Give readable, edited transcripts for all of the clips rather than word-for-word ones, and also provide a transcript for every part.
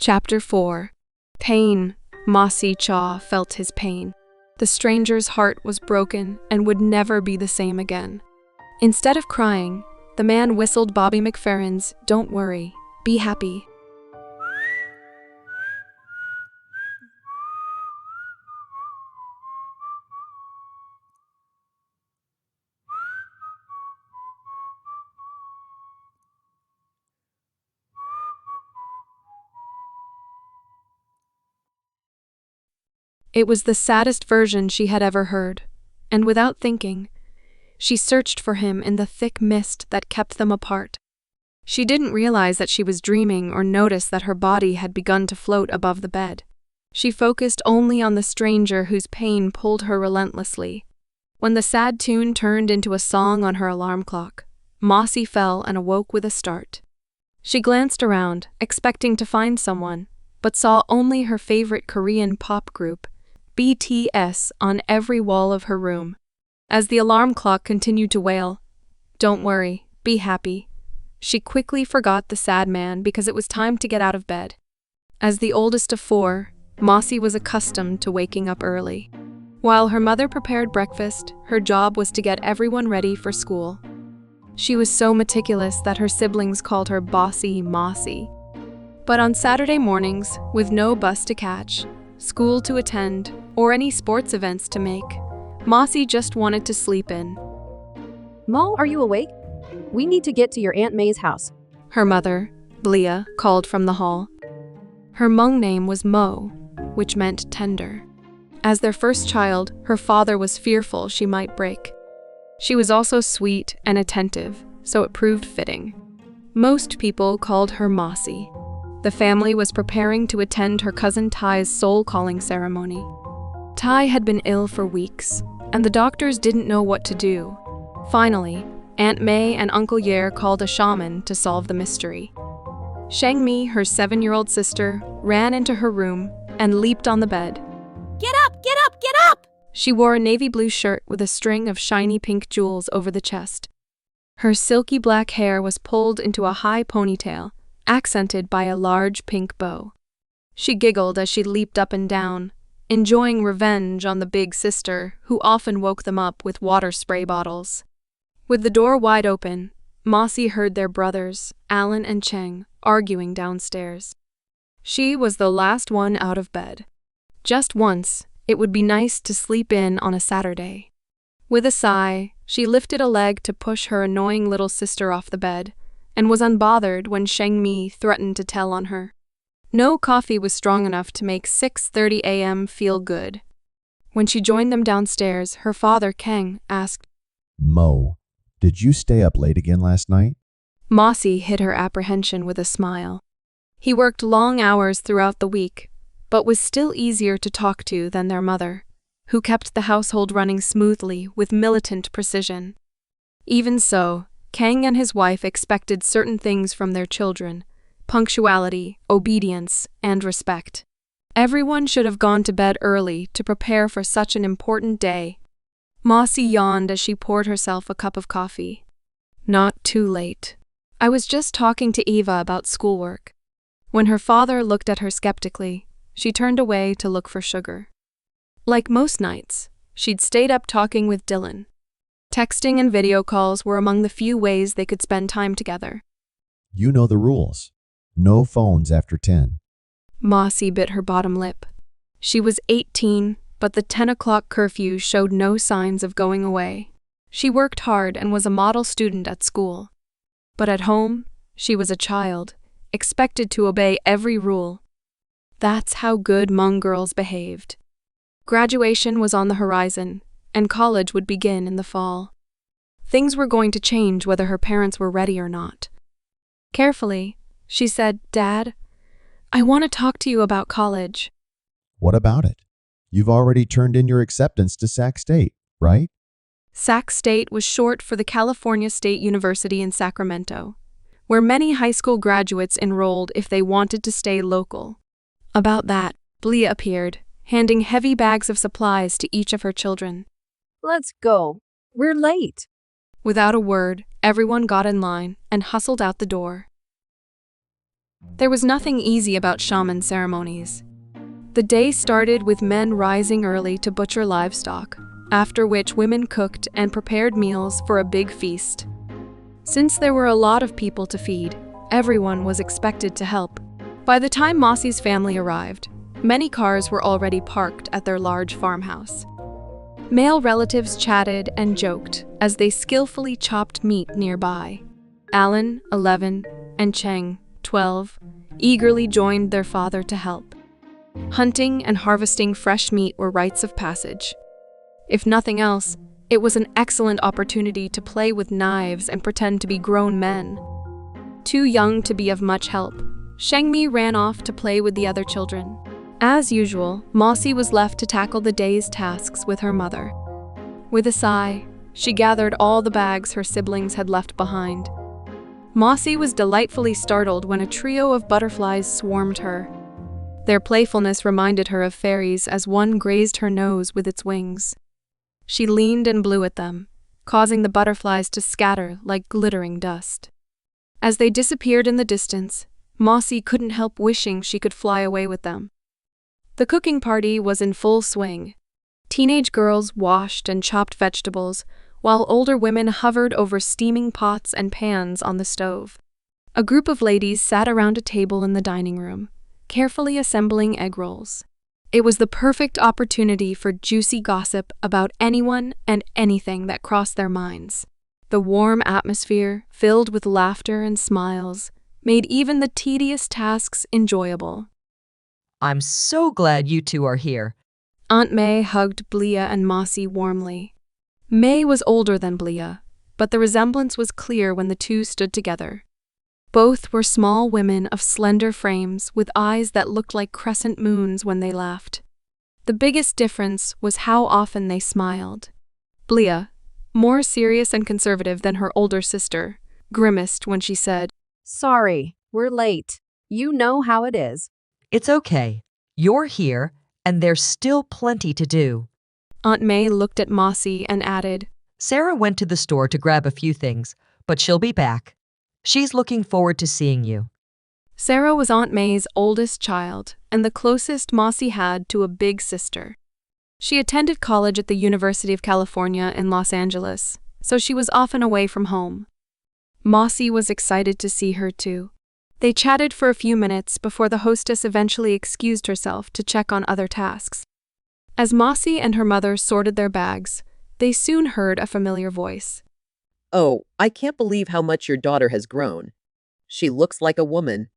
Chapter 4. Pain. Mossy Chaw felt his pain. The stranger's heart was broken and would never be the same again. Instead of crying, the man whistled Bobby McFerrin's "Don't Worry, Be Happy." It was the saddest version she had ever heard, and without thinking, she searched for him in the thick mist that kept them apart. She didn't realize that she was dreaming or notice that her body had begun to float above the bed. She focused only on the stranger whose pain pulled her relentlessly. When the sad tune turned into a song on her alarm clock, Mossy fell and awoke with a start. She glanced around, expecting to find someone, but saw only her favorite Korean pop group, BTS, on every wall of her room. As the alarm clock continued to wail, "Don't worry, be happy," she quickly forgot the sad man because it was time to get out of bed. As the oldest of four, Mossy was accustomed to waking up early. While her mother prepared breakfast, her job was to get everyone ready for school. She was so meticulous that her siblings called her Bossy Mossy. But on Saturday mornings, with no bus to catch, school to attend, or any sports events to make, Mossy just wanted to sleep in. "Mo, are you awake? We need to get to your Aunt May's house." Her mother, Blia, called from the hall. Her Hmong name was Mo, which meant tender. As their first child, her father was fearful she might break. She was also sweet and attentive, so it proved fitting. Most people called her Mossy. The family was preparing to attend her cousin Ty's soul-calling ceremony. Ty had been ill for weeks, and the doctors didn't know what to do. Finally, Aunt May and Uncle Yer called a shaman to solve the mystery. Shangmi, her 7-year-old sister, ran into her room and leaped on the bed. "Get up, get up, get up!" She wore a navy blue shirt with a string of shiny pink jewels over the chest. Her silky black hair was pulled into a high ponytail, accented by a large pink bow. She giggled as she leaped up and down, enjoying revenge on the big sister, who often woke them up with water spray bottles. With the door wide open, Mossy heard their brothers, Alan and Cheng, arguing downstairs. She was the last one out of bed. Just once, it would be nice to sleep in on a Saturday. With a sigh, she lifted a leg to push her annoying little sister off the bed, and was unbothered when Shengmi threatened to tell on her. No coffee was strong enough to make 6:30 a.m. feel good. When she joined them downstairs, her father, Kang, asked, "Mo, did you stay up late again last night?" Mossy hid her apprehension with a smile. He worked long hours throughout the week, but was still easier to talk to than their mother, who kept the household running smoothly with militant precision. Even so, Kang and his wife expected certain things from their children: punctuality, obedience, and respect. Everyone should have gone to bed early to prepare for such an important day. Mossy yawned as she poured herself a cup of coffee. "Not too late. I was just talking to Eva about schoolwork." When her father looked at her skeptically, she turned away to look for sugar. Like most nights, she'd stayed up talking with Dylan. Texting and video calls were among the few ways they could spend time together. "You know the rules. No phones after 10. Mossy bit her bottom lip. She was 18, but the 10 o'clock curfew showed no signs of going away. She worked hard and was a model student at school. But at home, she was a child, expected to obey every rule. That's how good Hmong girls behaved. Graduation was on the horizon, and college would begin in the fall. Things were going to change whether her parents were ready or not. Carefully, she said, "Dad, I want to talk to you about college." What about it? You've already turned in your acceptance to Sac State, right? Sac State was short for the California State University in Sacramento, where many high school graduates enrolled if they wanted to stay local. About that, Blia appeared, handing heavy bags of supplies to each of her children. "Let's go. We're late." Without a word, everyone got in line and hustled out the door. There was nothing easy about shaman ceremonies. The day started with men rising early to butcher livestock, after which women cooked and prepared meals for a big feast. Since there were a lot of people to feed, everyone was expected to help. By the time Mossy's family arrived, many cars were already parked at their large farmhouse. Male relatives chatted and joked as they skillfully chopped meat nearby. Alan, 11, and Cheng, 12, eagerly joined their father to help. Hunting and harvesting fresh meat were rites of passage. If nothing else, it was an excellent opportunity to play with knives and pretend to be grown men. Too young to be of much help, Shengmi ran off to play with the other children. As usual, Mossy was left to tackle the day's tasks with her mother. With a sigh, she gathered all the bags her siblings had left behind. Mossy was delightfully startled when a trio of butterflies swarmed her. Their playfulness reminded her of fairies as one grazed her nose with its wings. She leaned and blew at them, causing the butterflies to scatter like glittering dust. As they disappeared in the distance, Mossy couldn't help wishing she could fly away with them. The cooking party was in full swing. Teenage girls washed and chopped vegetables, while older women hovered over steaming pots and pans on the stove. A group of ladies sat around a table in the dining room, carefully assembling egg rolls. It was the perfect opportunity for juicy gossip about anyone and anything that crossed their minds. The warm atmosphere, filled with laughter and smiles, made even the tedious tasks enjoyable. I'm so glad you two are here. Aunt May hugged Blia and Mossy warmly. May was older than Blia, but the resemblance was clear when the two stood together. Both were small women of slender frames with eyes that looked like crescent moons when they laughed. The biggest difference was how often they smiled. Blia, more serious and conservative than her older sister, grimaced when she said, Sorry, we're late. You know how it is. It's okay. You're here, and there's still plenty to do. Aunt May looked at Mossy and added, Sarah went to the store to grab a few things, but she'll be back. She's looking forward to seeing you. Sarah was Aunt May's oldest child and the closest Mossy had to a big sister. She attended college at the University of California in Los Angeles, so she was often away from home. Mossy was excited to see her too. They chatted for a few minutes before the hostess eventually excused herself to check on other tasks. As Mossy and her mother sorted their bags, they soon heard a familiar voice. Oh, I can't believe how much your daughter has grown. She looks like a woman.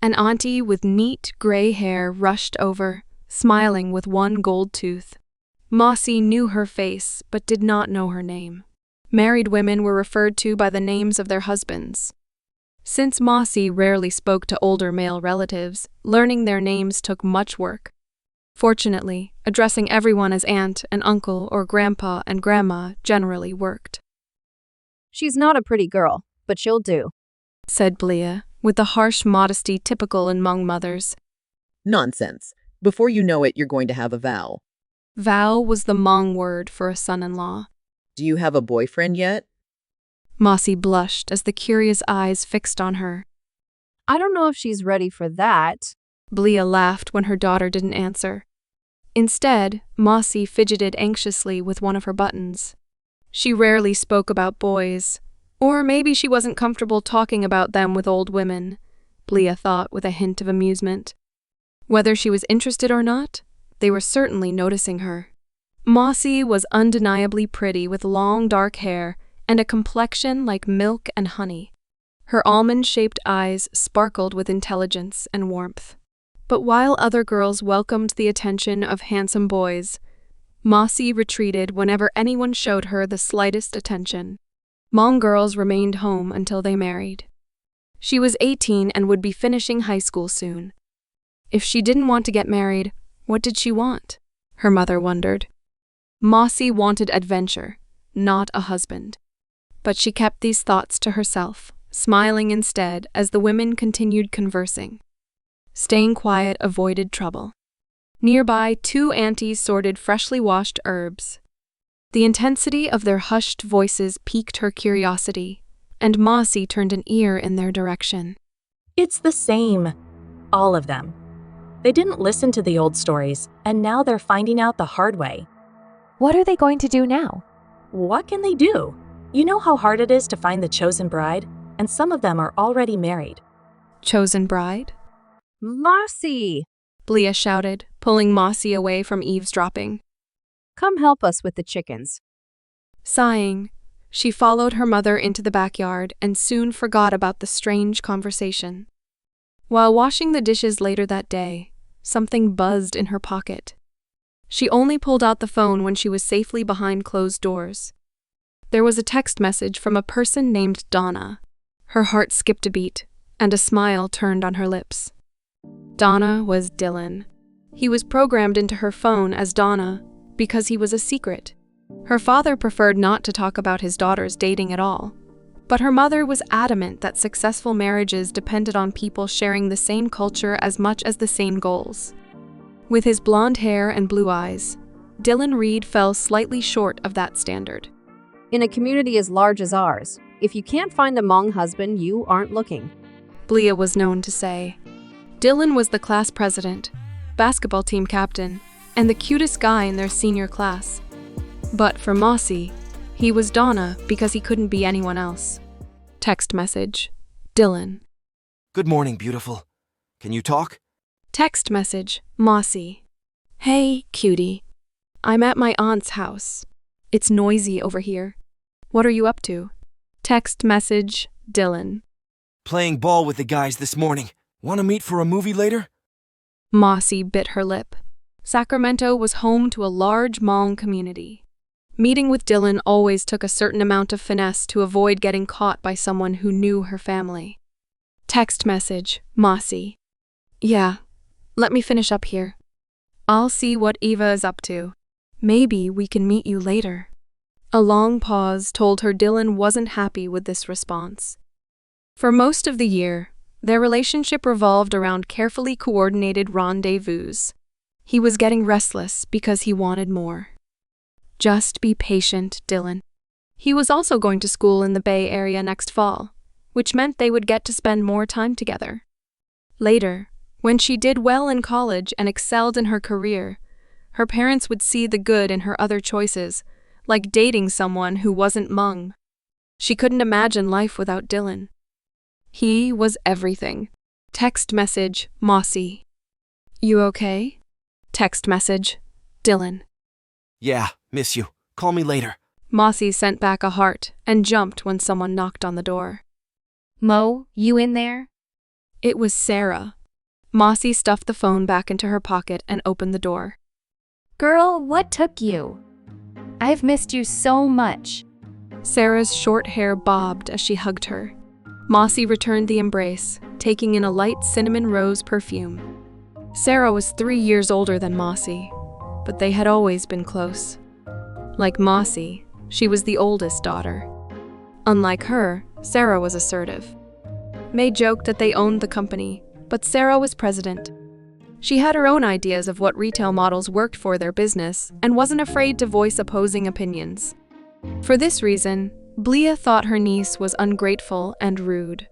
An auntie with neat gray hair rushed over, smiling with one gold tooth. Mossy knew her face, but did not know her name. Married women were referred to by the names of their husbands. Since Mossy rarely spoke to older male relatives, learning their names took much work. Fortunately, addressing everyone as aunt and uncle or grandpa and grandma generally worked. She's not a pretty girl, but she'll do, said Blia, with the harsh modesty typical among mothers. Nonsense. Before you know it, you're going to have a vow. Vow was the Hmong word for a son-in-law. Do you have a boyfriend yet? Mossy blushed as the curious eyes fixed on her. I don't know if she's ready for that. Blia laughed when her daughter didn't answer. Instead, Mossy fidgeted anxiously with one of her buttons. She rarely spoke about boys, or maybe she wasn't comfortable talking about them with old women, Blia thought with a hint of amusement. Whether she was interested or not, they were certainly noticing her. Mossy was undeniably pretty with long dark hair and a complexion like milk and honey. Her almond-shaped eyes sparkled with intelligence and warmth. But while other girls welcomed the attention of handsome boys, Mossy retreated whenever anyone showed her the slightest attention. Hmong girls remained home until they married. She was 18 and would be finishing high school soon. If she didn't want to get married, what did she want? Her mother wondered. Mossy wanted adventure, not a husband. But she kept these thoughts to herself, smiling instead as the women continued conversing. Staying quiet avoided trouble. Nearby, two aunties sorted freshly washed herbs. The intensity of their hushed voices piqued her curiosity, and Mossy turned an ear in their direction. It's the same. All of them. They didn't listen to the old stories, and now they're finding out the hard way. What are they going to do now? What can they do? You know how hard it is to find the chosen bride, and some of them are already married. Chosen bride? Mossy! Blia shouted, pulling Mossy away from eavesdropping. Come help us with the chickens. Sighing, she followed her mother into the backyard and soon forgot about the strange conversation. While washing the dishes later that day, something buzzed in her pocket. She only pulled out the phone when she was safely behind closed doors. There was a text message from a person named Donna. Her heart skipped a beat, and a smile turned on her lips. Donna was Dylan. He was programmed into her phone as Donna because he was a secret. Her father preferred not to talk about his daughter's dating at all, but her mother was adamant that successful marriages depended on people sharing the same culture as much as the same goals. With his blonde hair and blue eyes, Dylan Reed fell slightly short of that standard. In a community as large as ours, if you can't find a Hmong husband, you aren't looking. Blia was known to say. Dylan was the class president, basketball team captain, and the cutest guy in their senior class. But for Mossy, he was Donna because he couldn't be anyone else. Text message, Dylan. Good morning, beautiful. Can you talk? Text message, Mossy. Hey, cutie. I'm at my aunt's house. It's noisy over here. What are you up to? Text message, Dylan. Playing ball with the guys this morning. Want to meet for a movie later? Mossy bit her lip. Sacramento was home to a large Hmong community. Meeting with Dylan always took a certain amount of finesse to avoid getting caught by someone who knew her family. Text message, Mossy. Yeah, let me finish up here. I'll see what Eva is up to. Maybe we can meet you later. A long pause told her Dylan wasn't happy with this response. For most of the year, their relationship revolved around carefully coordinated rendezvous. He was getting restless because he wanted more. Just be patient, Dylan. He was also going to school in the Bay Area next fall, which meant they would get to spend more time together. Later, when she did well in college and excelled in her career, her parents would see the good in her other choices, like dating someone who wasn't Hmong. She couldn't imagine life without Dylan. He was everything. Text message, Mossy. You okay? Text message, Dylan. Yeah, miss you. Call me later. Mossy sent back a heart and jumped when someone knocked on the door. Mo, you in there? It was Sarah. Mossy stuffed the phone back into her pocket and opened the door. Girl, what took you? I've missed you so much. Sarah's short hair bobbed as she hugged her. Mossy returned the embrace, taking in a light cinnamon rose perfume. Sarah was 3 years older than Mossy, but they had always been close. Like Mossy, she was the oldest daughter. Unlike her, Sarah was assertive. May joked that they owned the company, but Sarah was president. She had her own ideas of what retail models worked for their business and wasn't afraid to voice opposing opinions. For this reason, Blia thought her niece was ungrateful and rude.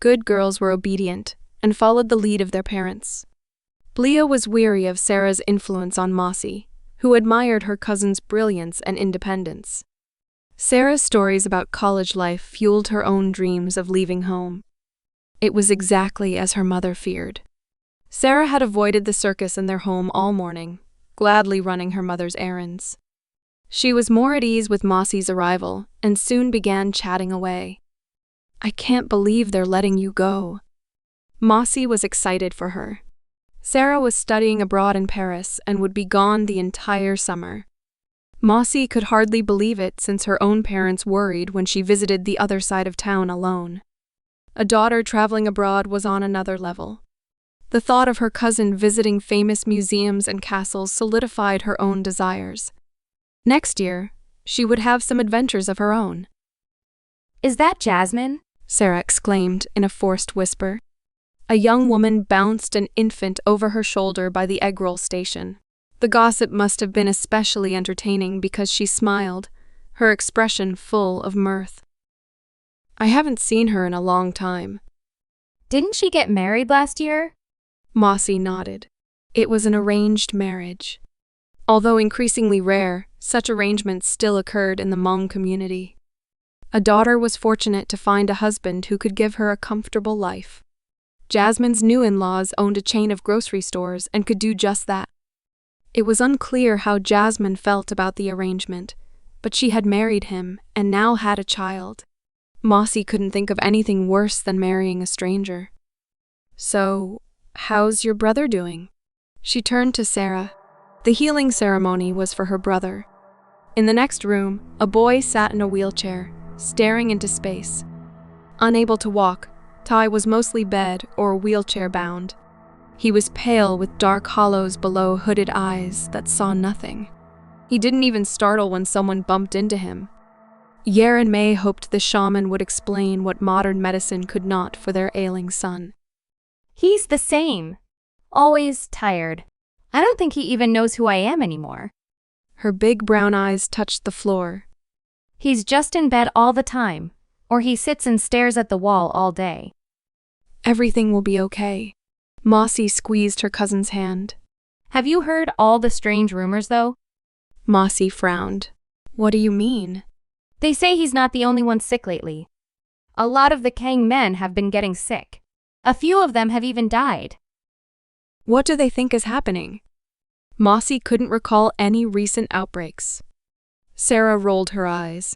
Good girls were obedient and followed the lead of their parents. Blia was weary of Sarah's influence on Mossy, who admired her cousin's brilliance and independence. Sarah's stories about college life fueled her own dreams of leaving home. It was exactly as her mother feared. Sarah had avoided the circus in their home all morning, gladly running her mother's errands. She was more at ease with Mossy's arrival and soon began chatting away. I can't believe they're letting you go. Mossy was excited for her. Sarah was studying abroad in Paris and would be gone the entire summer. Mossy could hardly believe it since her own parents worried when she visited the other side of town alone. A daughter traveling abroad was on another level. The thought of her cousin visiting famous museums and castles solidified her own desires. Next year, she would have some adventures of her own. Is that Jasmine? Sarah exclaimed in a forced whisper. A young woman bounced an infant over her shoulder by the eggroll station. The gossip must have been especially entertaining because she smiled, her expression full of mirth. I haven't seen her in a long time. Didn't she get married last year? Mossy nodded. It was an arranged marriage. Although increasingly rare, such arrangements still occurred in the Hmong community. A daughter was fortunate to find a husband who could give her a comfortable life. Jasmine's new in-laws owned a chain of grocery stores and could do just that. It was unclear how Jasmine felt about the arrangement, but she had married him and now had a child. Mossy couldn't think of anything worse than marrying a stranger. So, how's your brother doing? She turned to Sarah. The healing ceremony was for her brother. In the next room, a boy sat in a wheelchair, staring into space. Unable to walk, Ty was mostly bed or wheelchair-bound. He was pale with dark hollows below hooded eyes that saw nothing. He didn't even startle when someone bumped into him. Yer and May hoped the shaman would explain what modern medicine could not for their ailing son. He's the same. Always tired. I don't think he even knows who I am anymore. Her big brown eyes touched the floor. He's just in bed all the time, or he sits and stares at the wall all day. Everything will be okay. Mossy squeezed her cousin's hand. Have you heard all the strange rumors, though? Mossy frowned. What do you mean? They say he's not the only one sick lately. A lot of the Kang men have been getting sick. A few of them have even died. What do they think is happening? Mossy couldn't recall any recent outbreaks. Sarah rolled her eyes.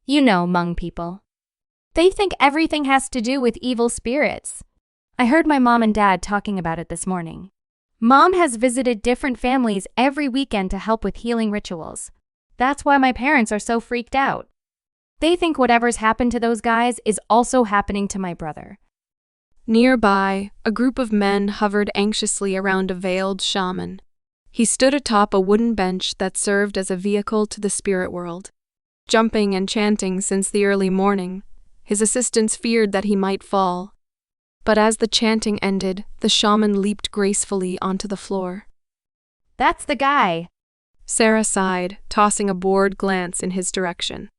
You know, Hmong people. They think everything has to do with evil spirits. I heard my mom and dad talking about it this morning. Mom has visited different families every weekend to help with healing rituals. That's why my parents are so freaked out. They think whatever's happened to those guys is also happening to my brother. Nearby, a group of men hovered anxiously around a veiled shaman. He stood atop a wooden bench that served as a vehicle to the spirit world. Jumping and chanting since the early morning, his assistants feared that he might fall. But as the chanting ended, the shaman leaped gracefully onto the floor. That's the guy. Sarah sighed, tossing a bored glance in his direction.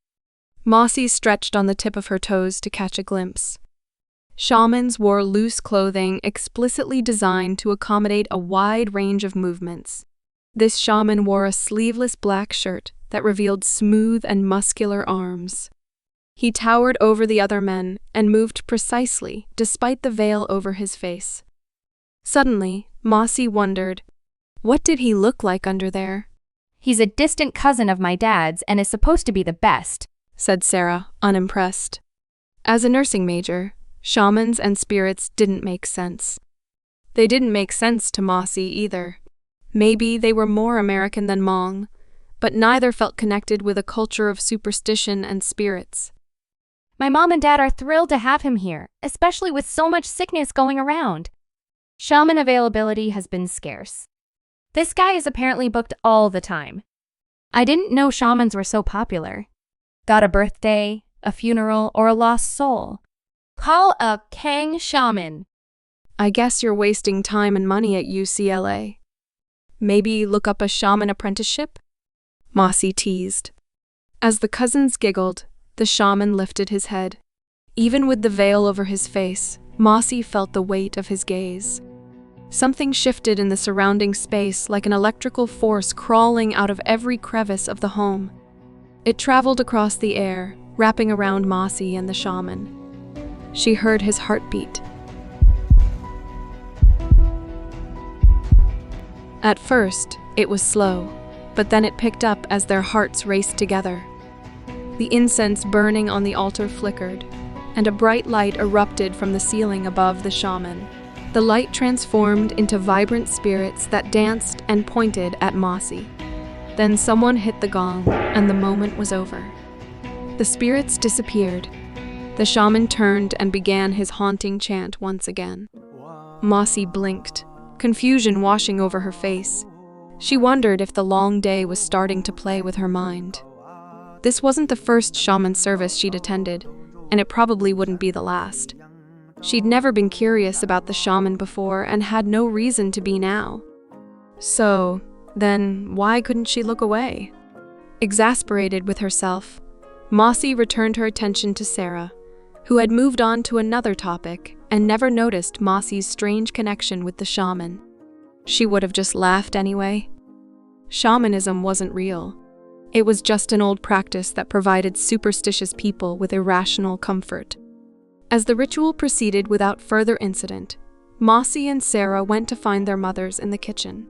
Mossy stretched on the tip of her toes to catch a glimpse. Shamans wore loose clothing explicitly designed to accommodate a wide range of movements. This shaman wore a sleeveless black shirt that revealed smooth and muscular arms. He towered over the other men and moved precisely despite the veil over his face. Suddenly, Mossy wondered, what did he look like under there? He's a distant cousin of my dad's and is supposed to be the best, said Sarah, unimpressed. As a nursing major, shamans and spirits didn't make sense. They didn't make sense to Mossy either. Maybe they were more American than Hmong, but neither felt connected with a culture of superstition and spirits. My mom and dad are thrilled to have him here, especially with so much sickness going around. Shaman availability has been scarce. This guy is apparently booked all the time. I didn't know shamans were so popular. Got a birthday, a funeral, or a lost soul? Call a Kang shaman. I guess you're wasting time and money at UCLA. Maybe look up a shaman apprenticeship? Mossy teased. As the cousins giggled, the shaman lifted his head. Even with the veil over his face, Mossy felt the weight of his gaze. Something shifted in the surrounding space like an electrical force crawling out of every crevice of the home. It traveled across the air, wrapping around Mossy and the shaman. She heard his heartbeat. At first, it was slow, but then it picked up as their hearts raced together. The incense burning on the altar flickered, and a bright light erupted from the ceiling above the shaman. The light transformed into vibrant spirits that danced and pointed at Mossy. Then someone hit the gong, and the moment was over. The spirits disappeared. The shaman turned and began his haunting chant once again. Mossy blinked, confusion washing over her face. She wondered if the long day was starting to play with her mind. This wasn't the first shaman service she'd attended, and it probably wouldn't be the last. She'd never been curious about the shaman before and had no reason to be now. So, then why couldn't she look away? Exasperated with herself, Mossy returned her attention to Sarah, who had moved on to another topic and never noticed Mossy's strange connection with the shaman. She would have just laughed anyway. Shamanism wasn't real. It was just an old practice that provided superstitious people with irrational comfort. As the ritual proceeded without further incident, Mossy and Sarah went to find their mothers in the kitchen.